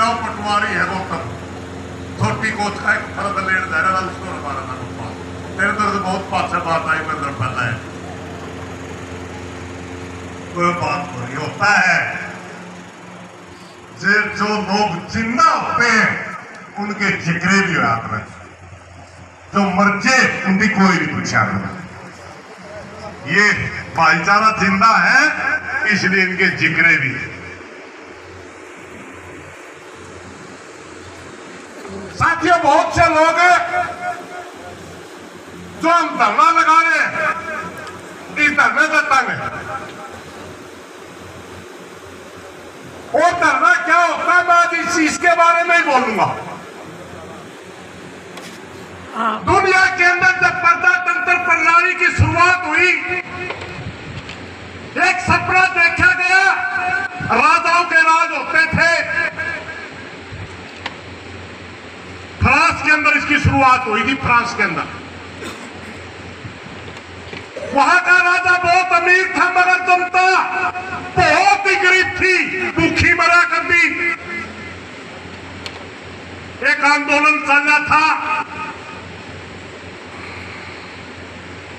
जाओ पटवारी है वो तब छोटी कोच का एक फर्द लेन जाएगा उसको हमारा ना तेरे तरफ से बहुत पास से बात आई मेरे तरफ पहला है कोई बात नहीं होता है जो लोग जिंदा होते हैं उनके जिक्रे भी याद रखें जो मर्जे उनकी कोई नहीं पूछा ये भाईचारा जिंदा है इसलिए इनके जिक्रे भी साथियों बहुत से लोग हैं जो हम धरना लगा रहे हैं इस धरने का तंग है और धरना क्या होता है मैं आज इस चीज के बारे में ही बोलूंगा। दुनिया के अंदर जब प्रजातंत्र प्रणाली की शुरुआत हुई एक सपना देखा गया राजाओं के राज होते थे फ्रांस के अंदर इसकी शुरुआत हुई थी फ्रांस के अंदर वहां का राजा बहुत अमीर था मगर जनता बहुत ही गरीब थी भूखी मरा करती एक आंदोलन चल रहा था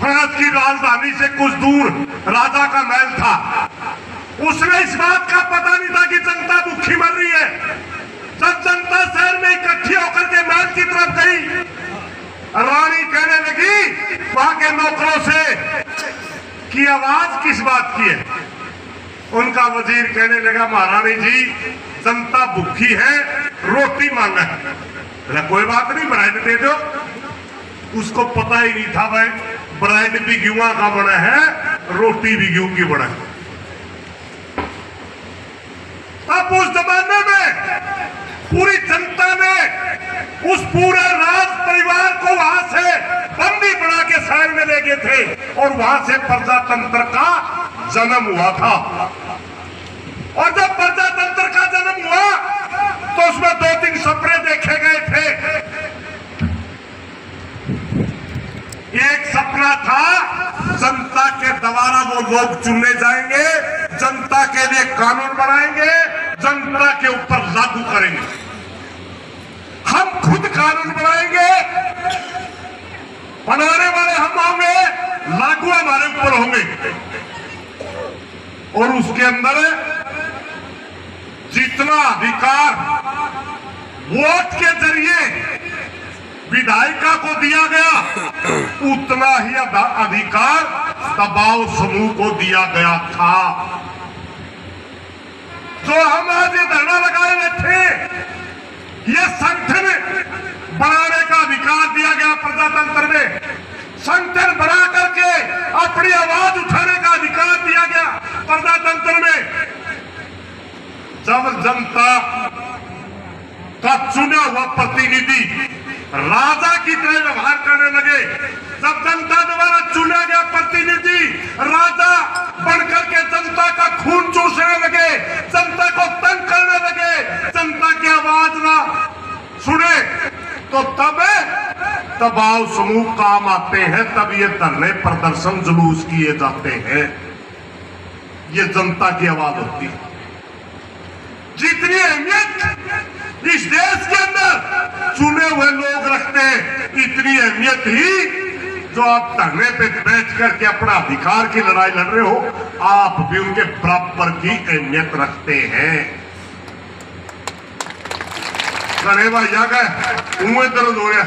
फ्रांस की राजधानी से कुछ दूर राजा का महल था उसने इस बात का पता नहीं था कि जनता भूखी मर रही है जब जनता शहर में इकट्ठी होकर के महल की तरफ गई रानी कहने लगी वहां के नौकरों से कि आवाज किस बात की है उनका वजीर कहने लगा महारानी जी जनता भूखी है रोटी मांगा है कोई बात नहीं ब्रेड दे दो उसको पता ही नहीं था भाई ब्रेड भी गेहूं का बना है रोटी भी गेहूं की बना है अब उस जमाने में पूरी जनता ने उस पूरे राज परिवार को वहां से बंदी बना के शहर में ले गए थे और वहां से प्रजातंत्र का जन्म हुआ था और जब प्रजातंत्र का जन्म हुआ तो उसमें 2-3 सपने देखे गए थे एक सपना था जनता के द्वारा वो लोग चुने जाएंगे जनता के लिए कानून बनाएंगे जनता के ऊपर लागू करेंगे हम खुद कानून बनाएंगे बनाने वाले हम होंगे लागू हमारे ऊपर होंगे और उसके अंदर जितना अधिकार वोट के जरिए विधायिका को दिया गया उतना ही अधिकार दबाव समूह को दिया गया था जो हम आज ये धरना लगाए हुए थे ये संगठन बनाने का अधिकार दिया गया प्रजातंत्र में संगठन बना करके अपनी आवाज उठाने का अधिकार दिया गया प्रजातंत्र में जब जनता का चुना हुआ प्रतिनिधि राजा की तरह व्यवहार करने लगे जब जनता द्वारा चुना गया प्रतिनिधि राजा बनकर के जनता का खून चूसने लगे जनता को तंग करने लगे जनता की आवाज ना सुने तो तब दबाव समूह काम आते हैं तब ये धरने प्रदर्शन जुलूस किए जाते हैं ये जनता की आवाज होती है जितनी अहमियत इस देश के अंदर चुने हुए लोग रखते हैं इतनी अहमियत ही जो आप धरने पे बैठ करके अपना अधिकार की लड़ाई लड़ रहे हो आप भी उनके बराबर की अहमियत रखते हैं गणे भैया गए उन्हें दर्द हो रहा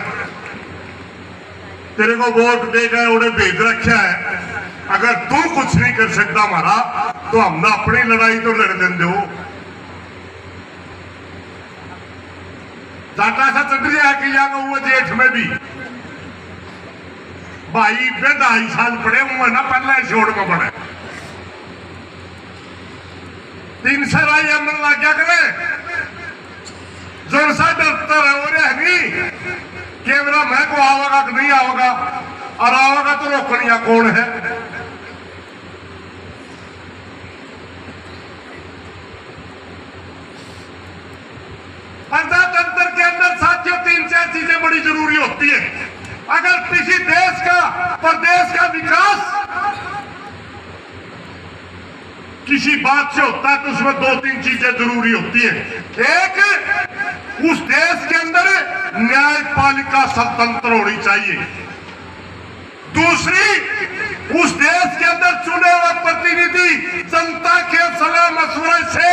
तेरे को वोट दे गए उन्हें भेज रखा है अगर तू कुछ नहीं कर सकता हमारा तो हमने अपनी लड़ाई तो लड़ देंगे हो जाटा सा चढ़ आके जाएगा वो जेठ में भी भाई पे 2.5 साल पड़े हुए ना पहले छोड़ में पड़े 3 से राय अमल लग गया करे जोर सा डरता है वो नहीं कैमरा मैं को आवेगा कि नहीं आवेगा और आवेगा तो रोकनिया कौन है प्रजातंत्र के अंदर साथियों 3-4 चीजें बड़ी जरूरी होती है अगर किसी देश का प्रदेश का विकास किसी बात से होता है तो उसमें दो तीन चीजें जरूरी होती हैं। एक, उस देश के अंदर न्यायपालिका स्वतंत्र होनी चाहिए। दूसरी, उस देश के अंदर चुने हुए प्रतिनिधि जनता के सलाह मशवरे से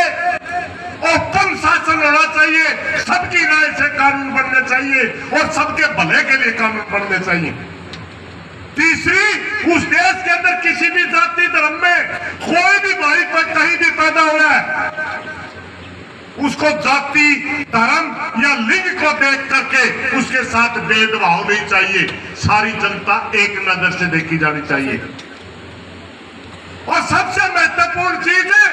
ओपन शासन होना चाहिए, सबकी राय से कानून बनने चाहिए और सबके भले के लिए कानून बनने चाहिए। तीसरी, उस देश के अंदर किसी भी जाति धर्म में कोई भी भाई पर कहीं भी पैदा हो रहा है, उसको जाति धर्म या लिंग को देख करके उसके साथ भेदभाव नहीं चाहिए। सारी जनता एक नजर से देखी जानी चाहिए। और सबसे महत्वपूर्ण चीज है,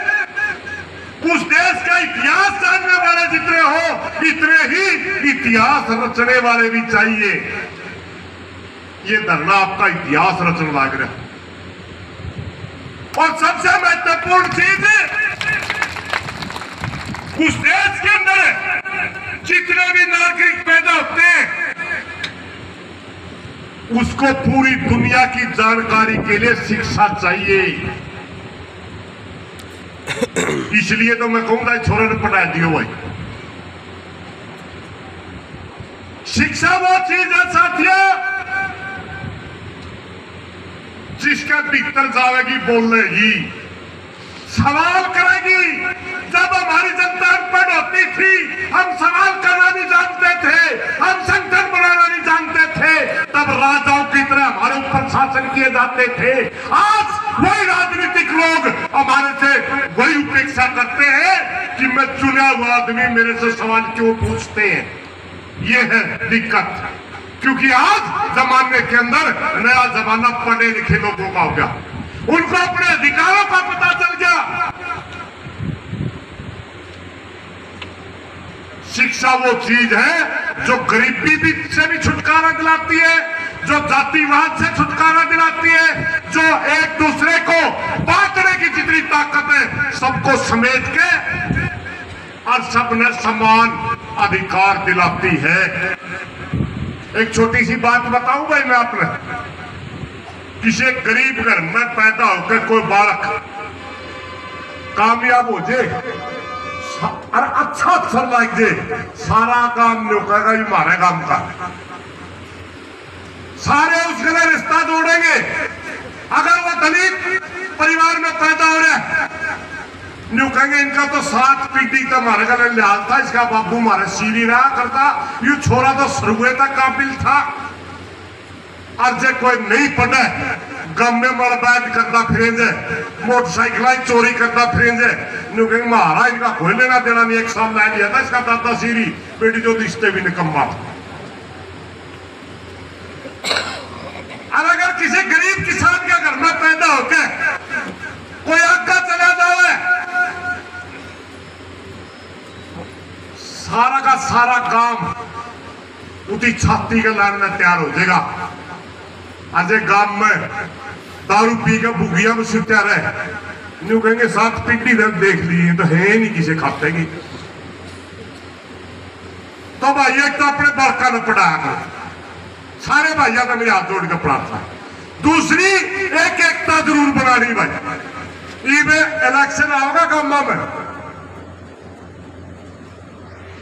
उस देश का इतिहास जानने वाले जितने हो इतने ही इतिहास रचने वाले भी चाहिए। ये धरना आपका इतिहास रचने लग रहा है। और सबसे महत्वपूर्ण चीज है, उस देश के अंदर जितने भी नागरिक पैदा होते हैं उसको पूरी दुनिया की जानकारी के लिए शिक्षा चाहिए। इसलिए तो मैं कहूंगा छोरे ने पढ़ा दियो भाई। शिक्षा वो चीज है साथियों जिसके भीतर जाएगी, बोलेगी, सवाल करेगी। जब हमारी जनता अनपढ़ होती थी, हम सवाल करना नहीं जानते थे, हम संगठन बनाना नहीं जानते थे, तब राजाओं की तरह हमारे ऊपर शासन किए जाते थे। आज वही राजनीतिक लोग हमारे से वही उपेक्षा करते हैं कि मैं चुना हुआ आदमी, मेरे से सवाल क्यों पूछते हैं। ये है दिक्कत, क्योंकि आज जमाने के अंदर नया जमाना पढ़े लिखे लोगों का हो गया, उनको अपने अधिकारों का पता चल गया। शिक्षा वो चीज है जो गरीबी भी से भी छुटकारा दिलाती है, जो जातिवाद से छुटकारा दिलाती है, जो एक दूसरे को बांटने की जितनी ताकत है सबको समेट के और सबने समान अधिकार दिलाती है। एक छोटी सी बात बताऊं भाई मैं आपने, किसी गरीब घर में पैदा होकर कोई बालक कामयाब हो जाए और अच्छा अफसर लाग जाए, सारा काम नहीं होगा ये हमारे काम का, सारे उसके लिए रिश्ता जोड़ेंगे। अगर वो दलित परिवार में पैदा हो रहा है, न्यू कहेंगे इनका तो 7 पीढ़ी तक हमारे घर लिहाज था, इसका बाबू हमारे सीरी रहा करता, यू छोरा तो सरुए तक काबिल था। और जे कोई नहीं पढ़े गम में मलबैद करता फिरेंगे, मोटरसाइकिल चोरी करता फिरेंगे, न्यू कहेंगे महारा इनका कोई लेना देना नहीं, 1 साल ला लिया था इसका दादा सीरी, बेटी जो रिश्ते भी निकम्मा था। और अगर किसी गरीब किसान के घर में पैदा होके कोई आगा चला जाए, सारा का सारा काम उसी छाती के लाने में तैयार हो जाएगा। आज गांव में दारू पी के बुगिया में सुत्या रहे, न्यू कहेंगे 7 पीढ़ी देख ली तो है नहीं किसी खाते की। तो भाई एक तो अपने बड़का ने पढ़ाया करो, सारे भाइयों का मेरे हाथ जोड़ के प्रार्थना। दूसरी, एक एकता जरूर बनानी भाई। इलेक्शन आओगा गांव में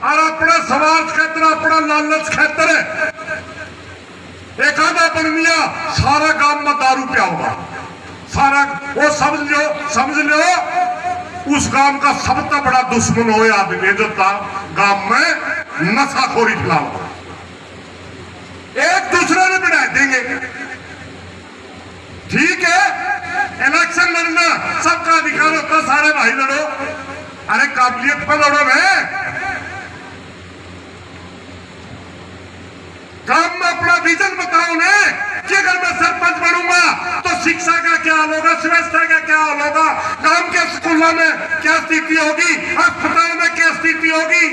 और अपना समाज क्षेत्र अपना लालच क्षेत्र है, एक आधा बनमिया सारा गांव में दारू पिया होगा, सारा वो समझ लो उस गांव का सबसे बड़ा दुश्मन हो आदमी जो गांव में नशाखोरी फैलाओ, एक दूसरे ने बढ़ा देंगे। ठीक है, इलेक्शन लड़ना सबका अधिकार होता, सारे भाई लड़ो, अरे काबिलियत पर लड़ो है। काम में अपना विजन बताओ ने कि अगर मैं सरपंच बनूंगा तो शिक्षा का क्या हाल होगा, स्वास्थ्य का क्या हाल होगा, गांव के स्कूलों में क्या स्थिति होगी, अस्पताल में क्या स्थिति होगी।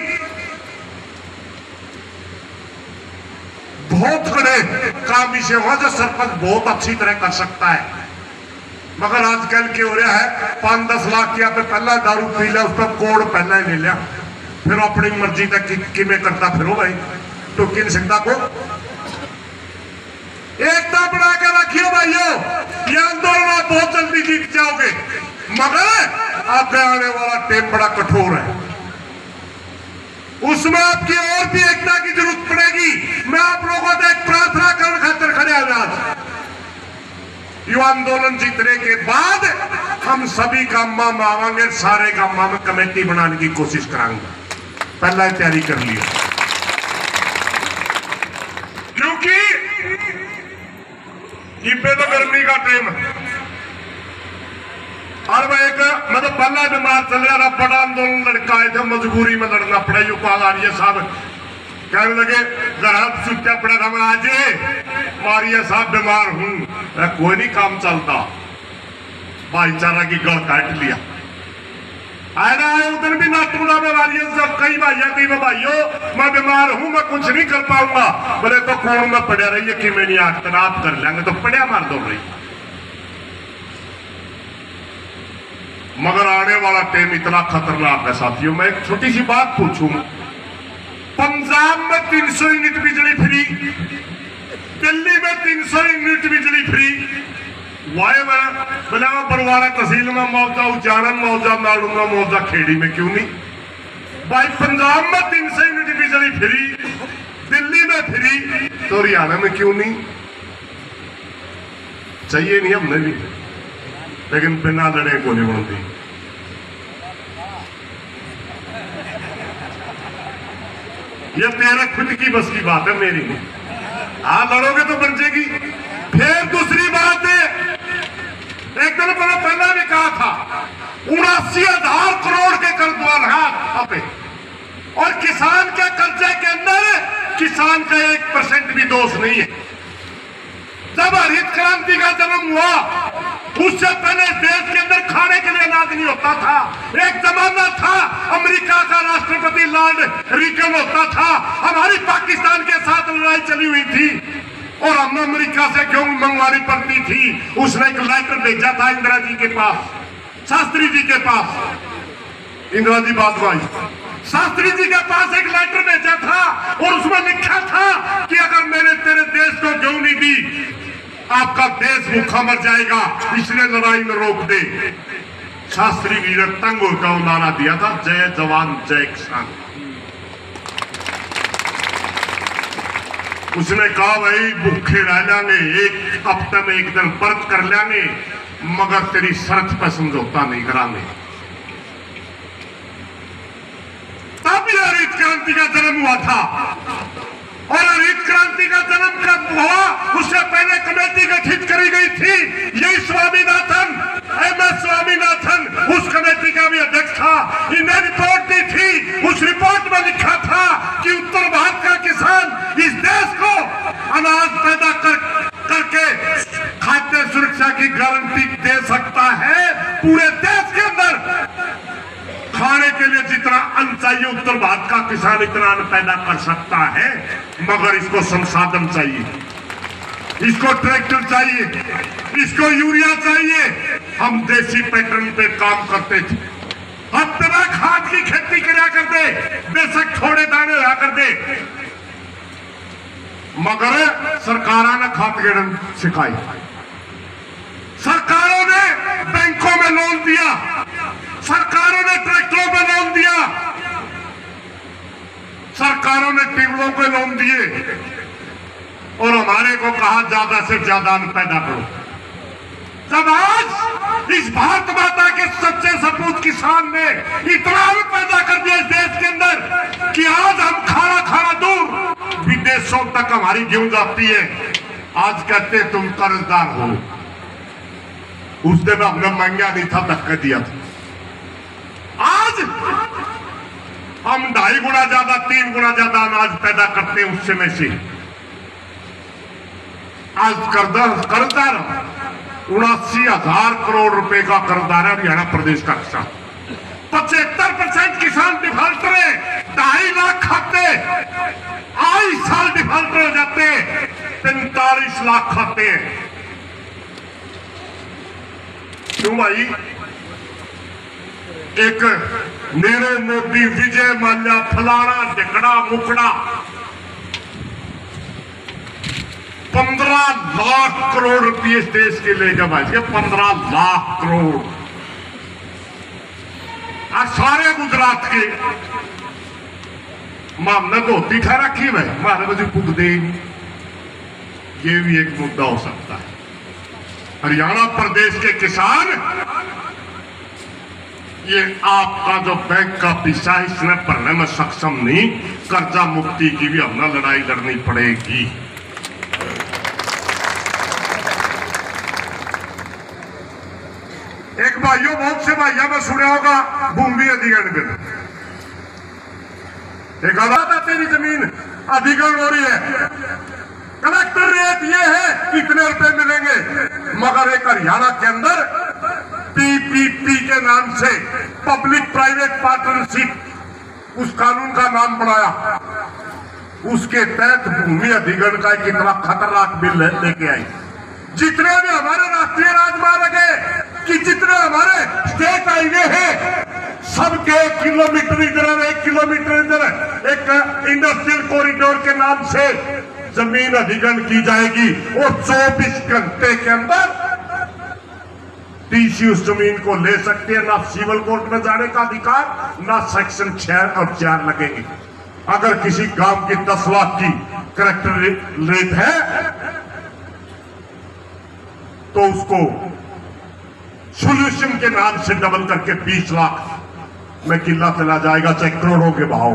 बहुत बड़े काम इसे हुआ जो सरपंच बहुत अच्छी तरह कर सकता है, मगर आजकल क्या हो रहा है, 5-10 लाख किया पे पहला दारू पी लिया, उसका कोड पहला ही ले लिया, फिर अपनी मर्जी तक किमें करता फिर भाई तो किन सकता को। एकता बना के रखियो भाइयों, ये आंदोलन आप बहुत जल्दी जीत जाओगे, मगर आगे आने वाला टेम बड़ा कठोर है, उसमें आपकी और भी एकता की जरूरत पड़ेगी। मैं आप लोगों से एक प्रार्थना करने खातिर खड़े आज युवा आंदोलन जीतने के बाद हम सभी कामा में आवांगे, सारे कामा में कमेटी बनाने की कोशिश करांगे। पहला तैयारी कर लिया, क्योंकि इब्बे तो गर्मी का टाइम है और वह एक मतलब पहला बीमार चल रहा था, बड़ा आंदोलन लड़का आए थे, मजबूरी में लड़ना पड़ा। युपाल आर्य साहब कहने लगे घर सुत्या पड़ा था, मैं आज मारिया साहब बीमार हूं, कोई नहीं काम चलता, भाईचारा की गढ़ काट लिया। आया उधर भी नाटूंगा मैं मारिया साहब, कई भाइया कई भाइयों मैं बीमार हूं, मैं कुछ नहीं कर पाऊंगा। बोले तो कौन में पड़ा रही कि मैं नहीं आग तनाव कर लेंगे, तो पड़िया मार दो भाई। मगर आने वाला टाइम इतना खतरनाक है साथियों। मैं एक छोटी सी बात पूछूं, पंजाब में 300 यूनिट बिजली फ्री, दिल्ली में 300 यूनिट बिजली फ्री, वाय में बोले बरवाड़ा तहसील में मौजा, उजाड़न मौजा, नाड़ूंगा मौजा, खेड़ी में क्यों नहीं भाई? पंजाब में 300 यूनिट बिजली फ्री, दिल्ली में फ्री, तो हरियाणा में क्यों नहीं? चाहिए नहीं हमने भी, लेकिन बिना लड़े को नहीं बनती। ये तेरा खुद की बस की बात है, मेरी नहीं। हाँ लड़ोगे तो बन जाएगी। फिर दूसरी बात है, एक दिन मैंने पहले भी कहा था 79,000 करोड़ के कर्ज पे, और किसान के कर्जे के अंदर किसान का 1% भी दोष नहीं है। जब हरित क्रांति का जन्म हुआ उससे पहले देश के अंदर खाने के लिए अनाज नहीं होता था। एक जमाना था अमेरिका का राष्ट्रपति लॉर्ड रिगन होता था, हमारी पाकिस्तान के साथ लड़ाई चली हुई थी और हमें अमेरिका से क्यों मंगवानी पड़ती थी। उसने एक लेटर भेजा था इंदिरा जी के पास, शास्त्री जी के पास, इंदिरा जी वाजपेयी शास्त्री जी के पास एक लेटर भेजा था और उसमें लिखा था कि अगर मैंने तेरे देश को गेहूं नहीं दी आपका देश भूखा मर जाएगा, इसलिए लड़ाई में रोक दे। शास्त्री जी ने तंग होकर नारा दिया था, जय जवान जय किसान। उसने कहा भाई भूखे रह जाएंगे, एक हफ्ते में एक दिन व्रत कर लेंगे, मगर तेरी शर्त पर समझौता नहीं करांगे। तब यह हरित क्रांति का जन्म हुआ था। और हरित क्रांति का जन्म कब हुआ? उससे पहले कमेटी गठित करी गई थी, यही स्वामीनाथन, MS स्वामीनाथन उस कमेटी का भी अध्यक्ष था। इन्हें रिपोर्ट दी थी, उस रिपोर्ट में लिखा था कि उत्तर भारत का किसान इस देश को अनाज पैदा करके खाद्य सुरक्षा की गारंटी दे सकता है। पूरे देश के अंदर खाने के लिए जितना अन्न चाहिए उत्तर भारत का किसान इतना अन्न पैदा कर सकता है, मगर इसको संसाधन चाहिए, इसको ट्रैक्टर चाहिए, इसको यूरिया चाहिए। हम देसी पैटर्न पे काम करते थे, हम बिना खाद की खेती किया करते, बेशक थोड़े दाने रहा करते, मगर सरकारों ने खाद गिरन सिखाई, सरकारों ने बैंकों में लोन दिया, सरकारों ने ट्रैक्टरों पे लोन दिया, सरकारों ने टिबलों पे लोन दिए और हमारे को कहा ज्यादा से ज्यादा अन्न पैदा करो। जब आज इस भारत माता के सच्चे सपूत किसान ने इतना अन्न पैदा कर दिया इस देश के अंदर कि आज हम खाना दूर विदेशों तक हमारी गेहूं जाती है। आज कहते तुम कर्जदार हो, उस दिन हमने महंगा नहीं था, धक्का दिया था। आज हम 2.5 गुना ज्यादा 3 गुना ज्यादा अनाज पैदा करते हैं उससे में से। आज कर्जदार 79,000 करोड़ रुपए का कर्जदार है हरियाणा प्रदेश का किसान। 75% किसान डिफॉल्टर है, 2.5 लाख खाते आज साल डिफॉल्टर हो जाते हैं, 45 लाख खाते हैं। क्यों भाई? एक नीरव मोदी, विजय माल्या, फलाना ढिकड़ा मुकड़ा 15 लाख करोड़ रुपये इस देश के लेकर भाई, 15 लाख करोड़ और सारे गुजरात के मामला तो होती ठहरा की भाई हमारे बजे पुग दे, ये भी एक मुद्दा हो सकता है। हरियाणा प्रदेश के किसान, ये आपका जो बैंक का पैसा है इसने भरने में सक्षम नहीं, कर्जा मुक्ति की भी हमने लड़ाई लड़नी पड़ेगी। एक भाइयों बहुत से भाइयों में सुना होगा भूमि अधिग्रहण बिल, एक आधा तेरी जमीन अधिग्रहण हो रही है, कलेक्टर रेट ये है इतने रुपए मिलेंगे, मगर एक हरियाणा के अंदर पीपीपी के नाम से पब्लिक प्राइवेट पार्टनरशिप उस कानून का नाम बनाया, उसके तहत भूमि अधिग्रहण का कितना खतरनाक बिल लेके आई। जितने भी हमारे राष्ट्रीय राजमार्ग है कि जितने हमारे स्टेट हाईवे हैं, सबके 1 किलोमीटर इधर 1 किलोमीटर इधर एक इंडस्ट्रियल कॉरिडोर के नाम से जमीन अधिग्रहण की जाएगी और 24 घंटे के अंदर टीसी उस जमीन को ले सकते हैं। ना सिविल कोर्ट में जाने का अधिकार, ना सेक्शन 6 और 4 लगेंगे। अगर किसी गांव की 10 लाख की करेक्टर रेट है तो उसको सोल्यूशन के नाम से डबल करके 20 लाख में किला चला जाएगा, चाहे करोड़ों के भाव।